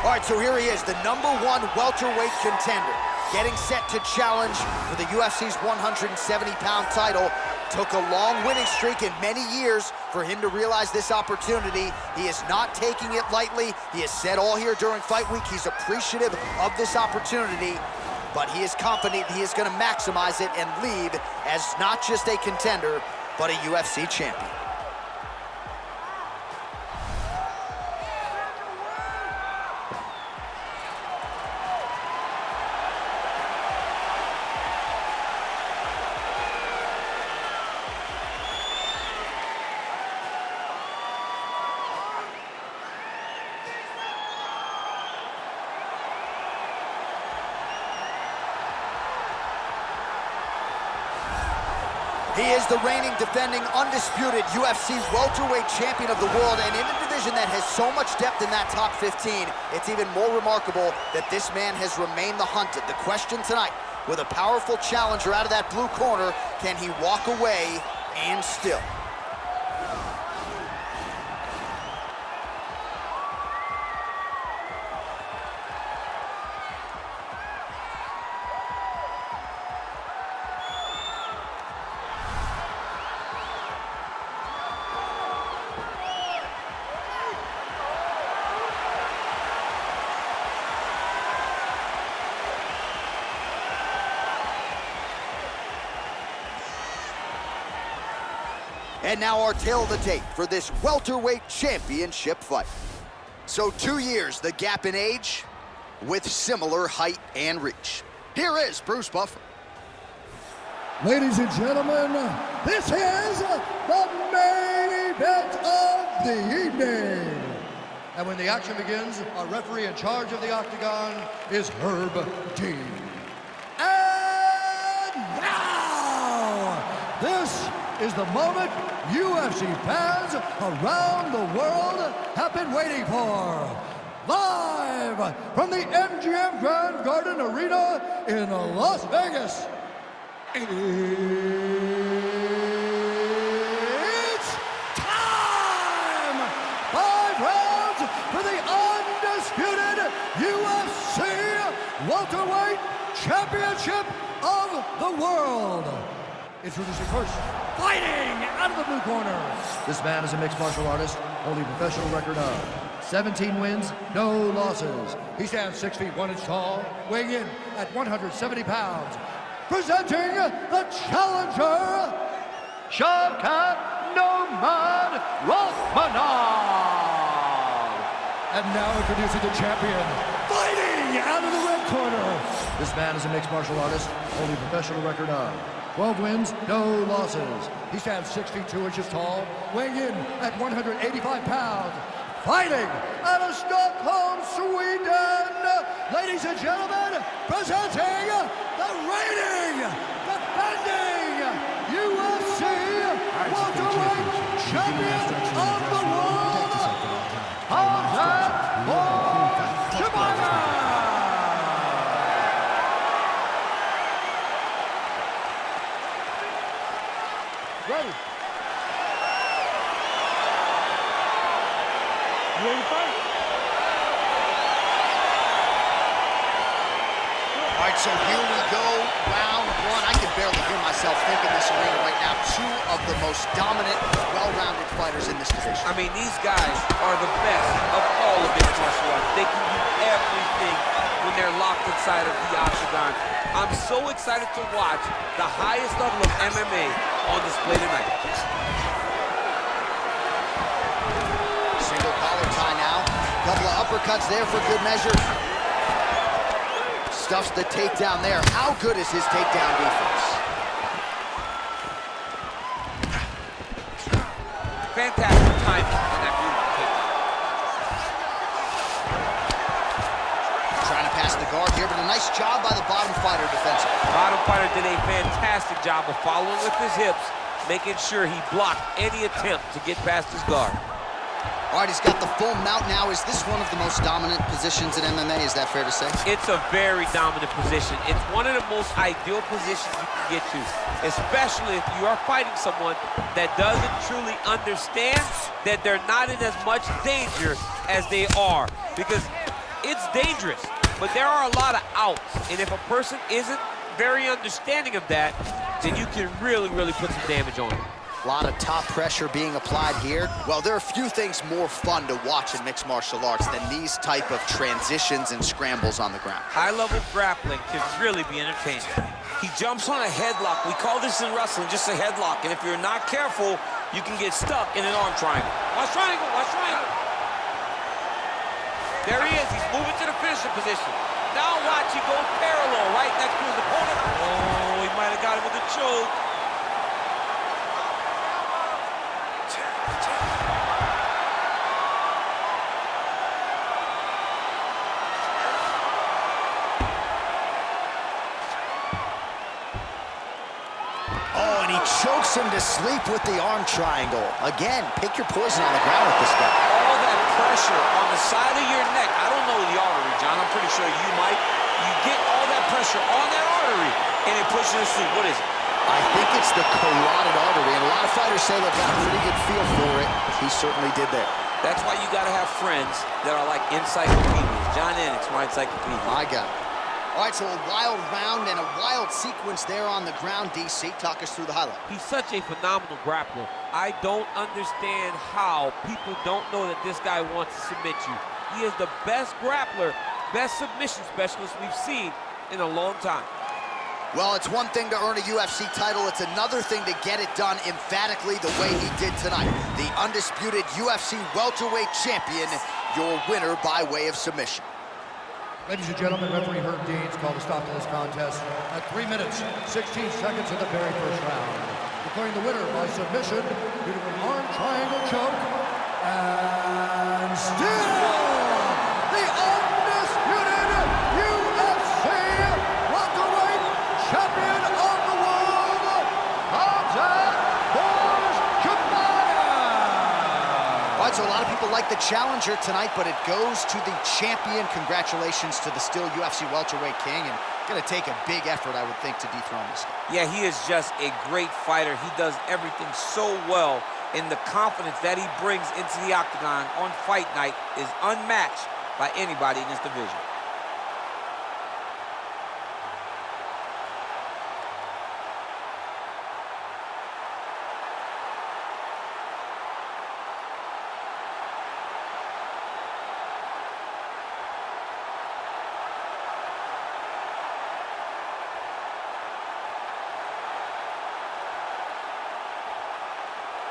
All right, so here he is, the #1 welterweight contender, getting set to challenge for the UFC's 170-pound title. Took a long winning streak in many years for him to realize this opportunity. He is not taking it lightly. He has said all here during fight week he's appreciative of this opportunity, but he is confident he is going to maximize it and leave as not just a contender, but a UFC champion. He is the reigning, defending, undisputed UFC welterweight champion of the world, and in a division that has so much depth in that top 15, it's even more remarkable that this man has remained the hunted. The question tonight, with a powerful challenger out of that blue corner, can he walk away and still? And now our tale of the tape for this welterweight championship fight. So 2 years, the gap in age, with similar height and reach. Here is Bruce Buffer. Ladies and gentlemen, this is the main event of the evening. And when the action begins, our referee in charge of the octagon is Herb Dean. And now, this is the moment UFC fans around the world have been waiting for. Live from the MGM Grand Garden Arena in Las Vegas, it's time! 5 rounds for the undisputed UFC welterweight championship of the world. Introducing first, fighting out of the blue corner. This man is a mixed martial artist, holding a professional record of 17 wins, no losses. He stands 6 feet 1 inch tall, weighing in at 170 pounds. Presenting the challenger, Shavkat Rakhmonov. And now introducing the champion, fighting out of the red corner. This man is a mixed martial artist, holding a professional record of 12 wins, no losses. He stands 6 feet 2 inches tall, weighing in at 185 pounds. Fighting out of Stockholm, Sweden, ladies and gentlemen, presenting the reigning, defending UFC welterweight champion of the world, Khamzat Chimaev. Ready. You ready to fight? All right, so here we go, round 1. I can barely hear myself think in this arena right now. 2 of the most dominant, well-rounded fighters in this division. I mean, these guys are the best of all of mixed martial arts. They can do everything when they're locked inside of the octagon. I'm so excited to watch the highest level of MMA on display tonight. Single collar tie now. Couple of uppercuts there for good measure. Stuffs the takedown there. How good is his takedown defense? Fantastic timing on that beautiful takedown. Trying to pass the guard here, but a nice job by the bottom fighter defensively. Bottom fighter did a fantastic job of following with his hips, making sure he blocked any attempt to get past his guard. All right, he's got the full mount now. Is this one of the most dominant positions in MMA? Is that fair to say? It's a very dominant position. It's one of the most ideal positions you can get to, especially if you are fighting someone that doesn't truly understand that they're not in as much danger as they are. Because it's dangerous, but there are a lot of outs. And if a person isn't very understanding of that, then you can really, really put some damage on it. A lot of top pressure being applied here. Well, there are few things more fun to watch in mixed martial arts than these type of transitions and scrambles on the ground. High-level grappling can really be entertaining. He jumps on a headlock. We call this in wrestling just a headlock. And if you're not careful, you can get stuck in an arm triangle. Watch triangle, watch triangle. There he is. He's moving to the finishing position. Now watch, he goes parallel right next to his opponent. Oh, he might have got him with a choke. Oh, and he chokes him to sleep with the arm triangle. Again, pick your poison on the ground with this guy. All that pressure on the side of your neck. I don't know the artery, John. I'm pretty sure you might. You get all that pressure on that artery, and it pushes you to sleep. What is it? I think it's the carotid artery, and a lot of fighters say they've got a pretty good feel for it. He certainly did there. That's why you got to have friends that are like encyclopedias. John Enix, my encyclopedia. My God. All right, so a wild round and a wild sequence there on the ground. DC, talk us through the highlight. He's such a phenomenal grappler. I don't understand how people don't know that this guy wants to submit you. He is the best grappler, best submission specialist we've seen in a long time. Well, it's one thing to earn a UFC title. It's another thing to get it done emphatically the way he did tonight. The undisputed UFC welterweight champion, your winner by way of submission. Ladies and gentlemen, referee Herb Deans called a stop to this contest at 3 minutes, 16 seconds of the very first round, declaring the winner by submission due to an arm triangle choke, and still the undisputed UFC welterweight champion of the world, Khamzat Chimaev. All right, so a lot of people like the challenger tonight, but it goes to the champion. Congratulations to the still UFC welterweight king, and gonna take a big effort, I would think, to dethrone this guy. Yeah, he is just a great fighter. He does everything so well, and the confidence that he brings into the octagon on fight night is unmatched by anybody in this division.